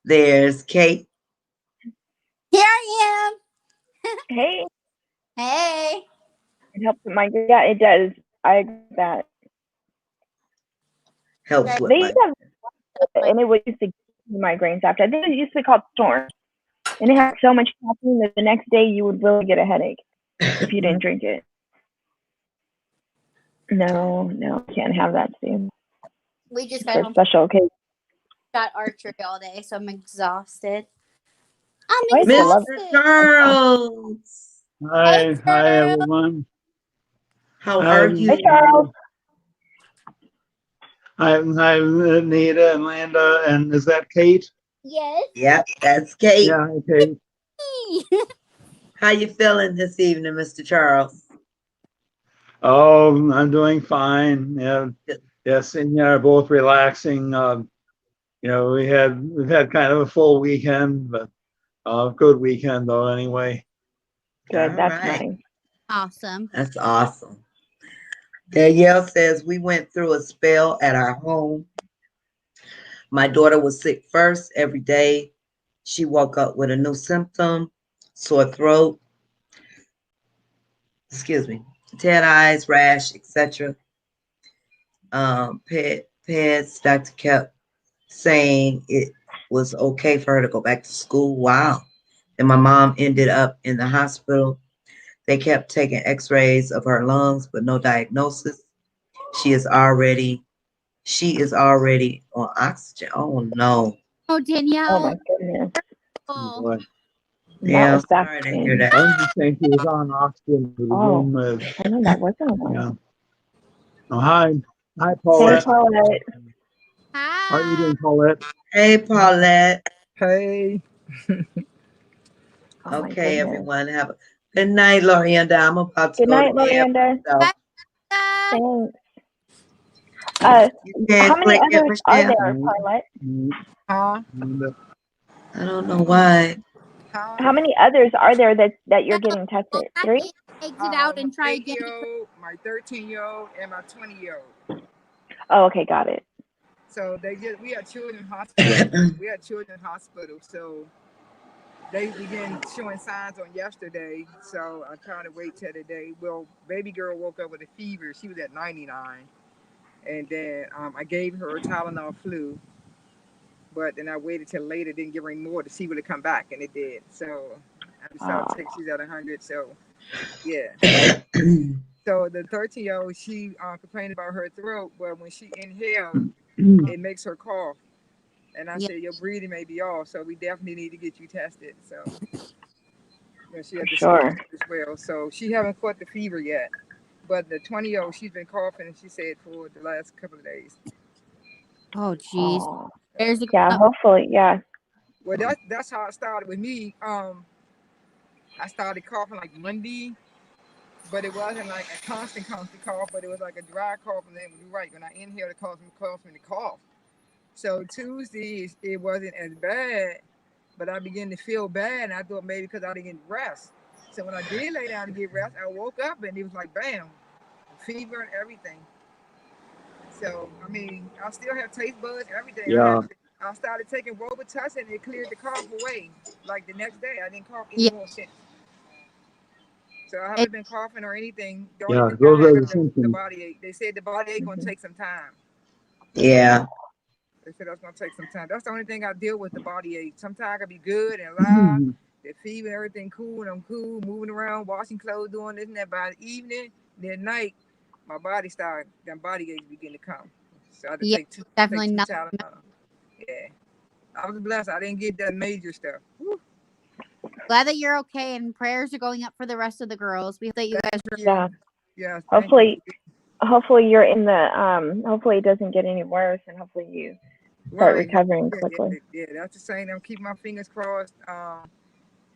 There's Kate. Here I Hey, am. Hey. it helps with my yeah, it does. I agree with that. Helps Guys, with They used my. to have and it was used to give you migraines after. I think it used to be called Storm, and it had so much caffeine that the next day you would really get a headache if you didn't drink it. No, no, can't have that, Steve. we just It's got for home from special occasions. shot archery all day, so I'm exhausted. I'm I used to love Mr. exhausted. it. Charles, Hey, Hi girl. everyone. how Hi, are Hi, you? Charles. hi, Nita and Linda, and is that Kate? Yes. Yep, that's Kate. Yeah, hi, Kate. How you feeling this evening, Mr. Charles? Oh, I'm doing fine. Yeah, yes, and yeah, both relaxing. We've had kind of a full weekend, but good weekend though. Anyway, Good. All That's right, nice. Awesome. that's awesome. Danielle says we went through a spell at our home. My daughter was sick first every day. She woke up with a new symptom, sore throat, excuse me, dead eyes, rash, etc. Peds, doctor kept saying it was okay for her to go back to school. Wow. And my mom ended up in the hospital. They kept taking x-rays of her lungs, but no diagnosis. She is already she is already on oxygen. Oh no. Oh, Oh my Danielle. goodness. Oh, boy, That Yeah, was I'm back sorry to hear pain. that. I didn't think he was on oxygen to Oh, begin with. I know that wasn't a Yeah. lot. Oh, hi, Hey, Paulette. Paulette. How are you hi. doing, Paulette? Hey Paulette. Hey, Oh my Okay, goodness. everyone. Have a good night, Lorienda. I'm about to Good go to night, bed Miranda. myself. Bye. Lisa. Thanks. Uh, You how can't many click it, others are Michelle? there, Mm, Paulette? mm, huh? mm, I don't know why. Huh? How many others are there that you're getting Go tested? back 3? in, exit out, My and try again. 8-year-old, my 13-year-old, and my 20-year-old. Oh, okay, got it. So we had children in hospital. We had children in hospital. So they began showing signs on yesterday. So I kind of wait till today. Well, baby girl woke up with a fever. She was at 99. And then I gave her Tylenol flu. But then I waited till later, didn't give her any more to see would it come back, and it did. So I decided to take. She's at 100. So yeah. So the 13-year-old, she complained about her throat, but when she inhaled, it makes her cough. And I Yeah. said, your breathing may be off, so we definitely need to get you tested. So she had the Sure. symptoms as well. So she haven't caught the fever yet. But the 20-year-old, she's been coughing, and she said for the last couple of days. Oh, jeez. Uh, There's a Yeah, hopefully, yeah. well, that's how it started with me. I started coughing like Monday, but it wasn't like a constant cough, but it was like a dry cough. And then you're right, when I inhaled, it caused me to cough. So Tuesday, it wasn't as bad, but I began to feel bad, and I thought maybe because I didn't get rest. So when I did lay down to get rest, I woke up and it was like bam, fever and everything. So I mean, I still have taste buds, everything. Yeah. I started taking Robitussin and it cleared the cough away. Like the next day, I didn't cough yeah. anymore since. So I It, haven't been coughing or anything. The only Yeah. thing Those I are have the is the symptoms. body ache. They said the body ache gonna take some time. Yeah. They said that's gonna take some time. That's the only thing I deal with, the body ache. Sometimes I can be good and alive, the fever, everything cool, and I'm cool, moving around, washing clothes, doing this and that. By the evening, then night, my body started, then body aches begin to come. So I had to yeah, take two definitely not. Tylenol. Yeah, I was blessed. I didn't get that major stuff. Woo. Glad that you're okay, and prayers are going up for the rest of the girls. We hope that you guys are. Yeah. Yes, thank you. Hopefully you're in the hopefully it doesn't get any worse, and hopefully you start Right. recovering Yeah, quickly. that's the same. I'm keeping my fingers crossed.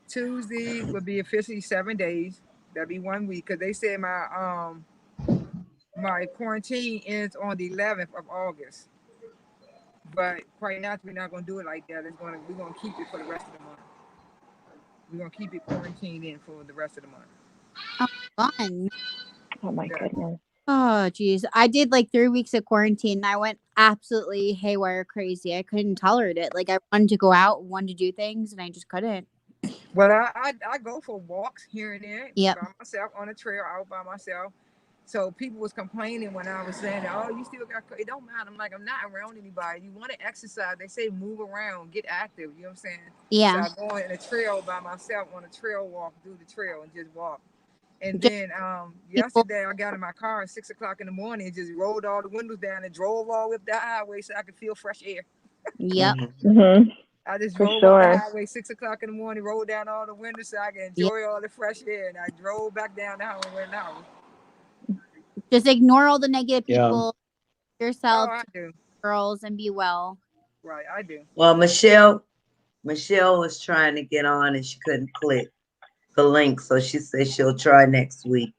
Tuesday will be officially 7 days. That'll be 1 week because they said my quarantine ends on the 11th of August. But quite naturally, we're not gonna do it like that. We're gonna keep it for the rest of the month. We're gonna keep it quarantined in for the rest of the month. Oh, fun. Oh my Yeah. goodness. Oh, geez. I did like 3 weeks of quarantine. And I went absolutely haywire crazy. I couldn't tolerate it. Like, I wanted to go out, wanted to do things, and I just couldn't. Well, I go for walks here and there Yep. by myself on a trail out by myself. So people was complaining when I was saying, "Oh, you still got it don't matter." I'm like, I'm not around anybody. You want to exercise? They say move around, get active. You know what I'm saying? So Yeah. I go in a trail by myself on a trail walk, do the trail and just walk. And Just then people. yesterday I got in my car at 6 o'clock in the morning and just rolled all the windows down and drove all up the highway so I could feel fresh air. Yep. Mhm. I just For drove up the sure. highway 6 o'clock in the morning, rolled down all the windows so I could Yep. enjoy all the fresh air. And I drove back down the highway and went out. Just ignore all the negative Yeah. people, Oh, yourself, I do. girls, and be well. Right, I do. Well, Michelle was trying to get on and she couldn't click the link, so she said she'll try next week.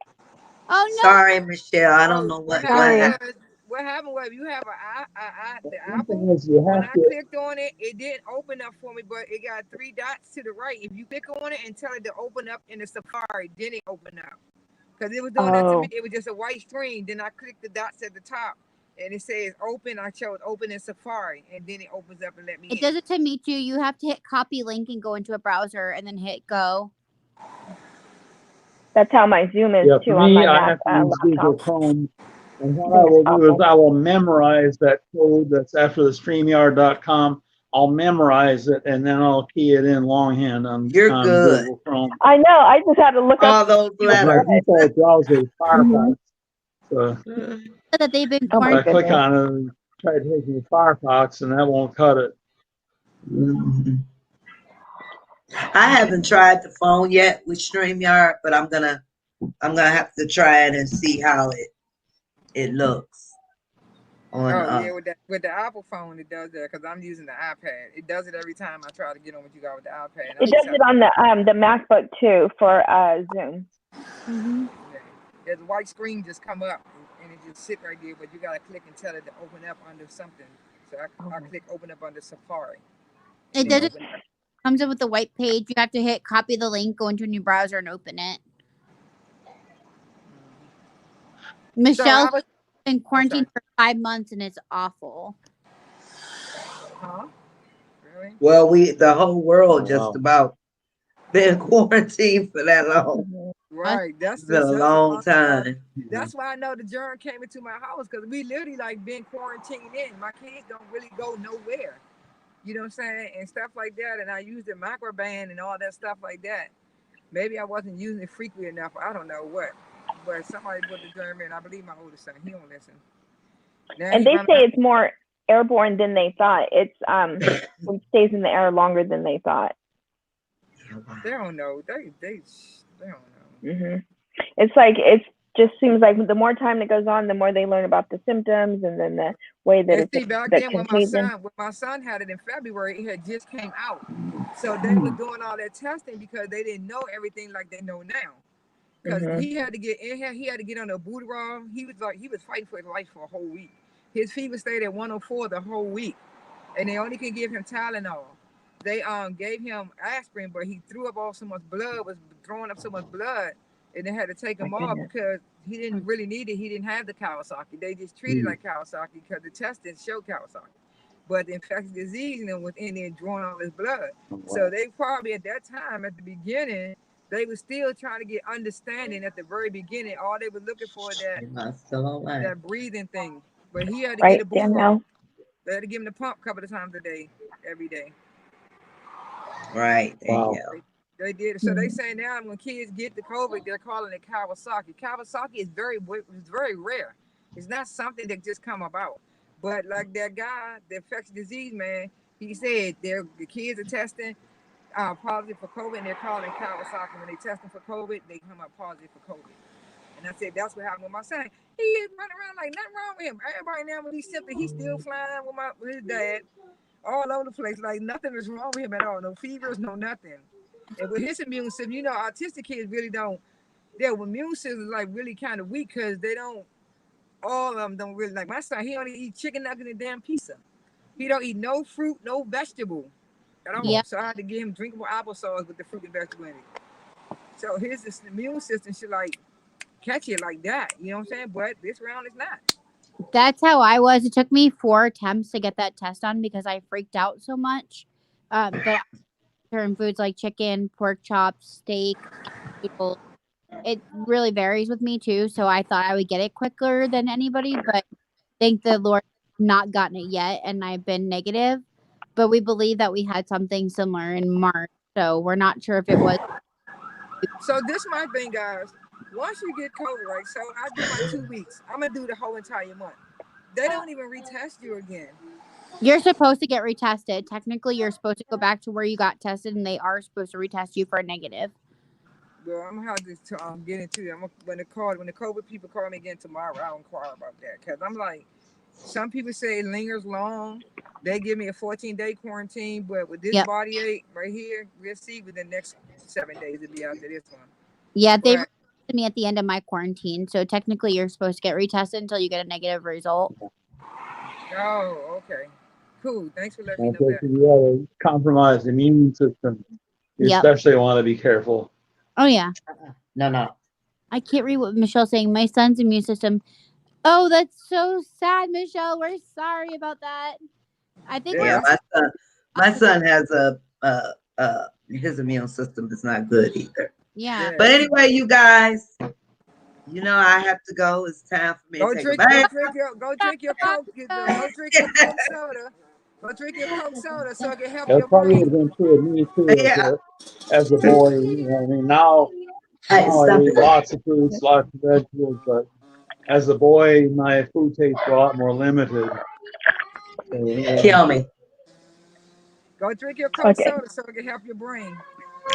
Oh, no. Sorry, Michelle. I don't Oh, know what what happened Sorry. happened. was what happened was you have the One apple. thing is you When have I to. clicked on it, it didn't open up for me, but it got three dots to the right. If you click on it and tell it to open up in the Safari, then it open up. Because it was doing that to me. Oh, It was just a white screen. Then I clicked the dots at the top and it says open. I chose open in Safari and then it opens up and let me It in. does it to me too. You have to hit copy link and go into a browser and then hit go. that's how my Zoom is Yeah. For too on me, my I Mac have to use laptop. Google Chrome. And what I Zoom is will do is awful. I will memorize that code that's after the StreamYard.com. I'll memorize it and then I'll key it in longhand You're on good. Google Chrome. I know. I just had to look up. All those Because my letters. default browser is Firefox. So That they've been Oh my if I click goodness. on it and try to take me to Firefox, and that won't cut it. Mhm. I haven't tried the phone yet with StreamYard, but I'm gonna have to try it and see how it looks on Oh yeah, with the Apple phone it does that because I'm using the iPad. It does it every time I try to get on what you got with the iPad. And I It just does have it on the MacBook too for Zoom. Mm-hmm. yeah. There's a white screen just come up and it just sit right there, but you gotta click and tell it to open up under something. So I click open up under Safari. And It then does it. open up. Comes up with the white page. You have to hit copy the link, go into a new browser, and open it. So I Michelle's was been I'm sorry. quarantined for 5 months and it's awful. Huh? Really? Well, the whole world just Wow. about been quarantined for that long. Mhm. Right. It's been a long time. That's why I know the germ came into my house because we literally like been quarantined in. My kids don't really go nowhere. You know what I'm saying? And stuff like that. And I used the microband and all that stuff like that. Maybe I wasn't using it frequently enough. I don't know what. But somebody put the germ in. I believe my oldest son. He don't listen. Now And he they running say around. it's more airborne than they thought. It stays in the air longer than they thought. They don't know. They don't know. hmm It's like it just seems like the more time that goes on, the more they learn about the symptoms and then the way that And it's see, back the then contagion. when my son had it in February, it had just came out. So they were Mm-hmm. doing all that testing because they didn't know everything like they know now. Because Mm-hmm. he had to get in here, he had to get on a Buterol. He was fighting for his life for a whole week. His fever stayed at 104 the whole week, and they only can give him Tylenol. They gave him aspirin, but he threw up all so much blood, was throwing up so much blood, and they had to take My him off goodness. because he didn't really need it. He didn't have the Kawasaki. They just treated like Kawasaki because the test didn't show Kawasaki. But the infectious disease and was in there drawing all his blood. So they probably at that time, at the beginning, they were still trying to get understanding at the very beginning. All they were looking for that breathing thing. But he had to get Right, a Buterol. Danielle? They had to give him the pump a couple of times a day, every day. Right. Wow. They did. So they say now when kids get the COVID, they're calling it Kawasaki. Kawasaki is very rare. It's not something that just come about. But like that guy, the infectious disease man, he said the kids are testing positive for COVID, and they're calling it Kawasaki. When they testing for COVID, they come up positive for COVID. And I said that's what happened with my son. He is running around like nothing wrong with him. Everybody now when he's symptoms, he's still flying with his dad all over the place. Like nothing is wrong with him at all. No fevers, no nothing. And with his immune system, autistic kids really don't. Their immune system is like really kind of weak because they don't. All of them don't really like my son. He only eat chicken nuggets and damn pizza. He don't eat no fruit, no vegetable at all. Yep. So I had to give him drinkable applesauce with the fruit and vegetable in it. So his immune system should like catch it like that. You know what I'm saying? But this round is not. That's how I was. It took me 4 attempts to get that test done because I freaked out so much. But certain foods like chicken, pork chops, steak, noodles, it really varies with me too. So I thought I would get it quicker than anybody, but thank the Lord, not gotten it yet, and I've been negative. But we believe that we had something similar in March, so we're not sure if it was. So this my thing, guys. Once you get COVID, right? So I do my 2 weeks. I'm gonna do the whole entire month. They don't even retest you again. You're supposed to get retested. Technically, you're supposed to go back to where you got tested, and they are supposed to retest you for a negative. Well, I'm gonna have to get into it. When the COVID people call me again tomorrow, I'll inquire about that because I'm like, some people say it lingers long. They give me a 14-day quarantine, but with this Yep. body ache right here, we'll see within the next 7 days it'll be after this one. Yeah, they But retested me at the end of my quarantine, so technically, you're supposed to get retested until you get a negative result. oh, okay, cool. Thanks for letting me And know so if that. you have a compromised immune system, you Yep. especially want to be careful. Oh yeah. No. I can't read what Michelle's saying. My son's immune system. Oh, that's so sad, Michelle. We're sorry about that. I think Yeah, Yeah, we're that's my son has his immune system is not good either. yeah. But yeah. anyway, you guys, I have to go. It's time for me to Go take a drink, bath. go drink your Coke. Go drink your Coke soda. Go drink your Coke soda so it can help That your probably would brain. have been true of me too Yeah. as a boy. I mean, now Hey, I stop eat it. lots of fruits, lots of vegetables, but as a boy, my food tastes were a lot more limited. So, Kill me. Go drink your Coke Okay. soda so it can help your brain.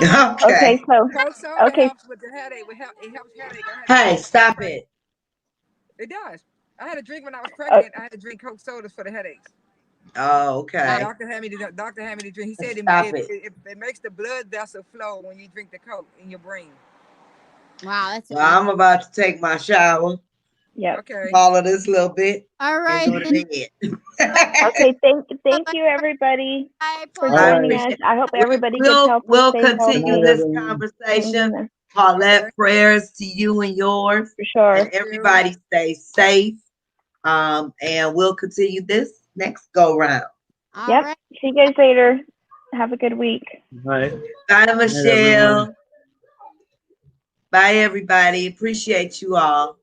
Okay, Okay. so Coke soda okay. helps with the headache. It helps headache. I had to Hey, drink when I was stop pregnant. it. It does. I had to drink when I was Uh, pregnant. I had to drink Coke sodas for the headaches. Oh, The okay. doctor had me to drink. He said Stop it. it makes the blood vessel flow when you drink the Coke in your brain. Wow, that's Well, amazing. I'm about to take my shower, Yep. Okay. follow this little bit, All and right. go to bed. Okay, thank you everybody for all I joining right. us. appreciate it. I hope everybody gets We'll healthy, we'll stays Good continue night, healthy. this everyone. Hang in conversation. there Okay. Paulette, prayers to you and yours, for sure. and Thank you. everybody stay safe. And we'll continue this next go round. All Yep. right. See you guys later. Have a good week. Good night. Bye, Good night, everyone. Michelle. Bye, everybody. Appreciate you all.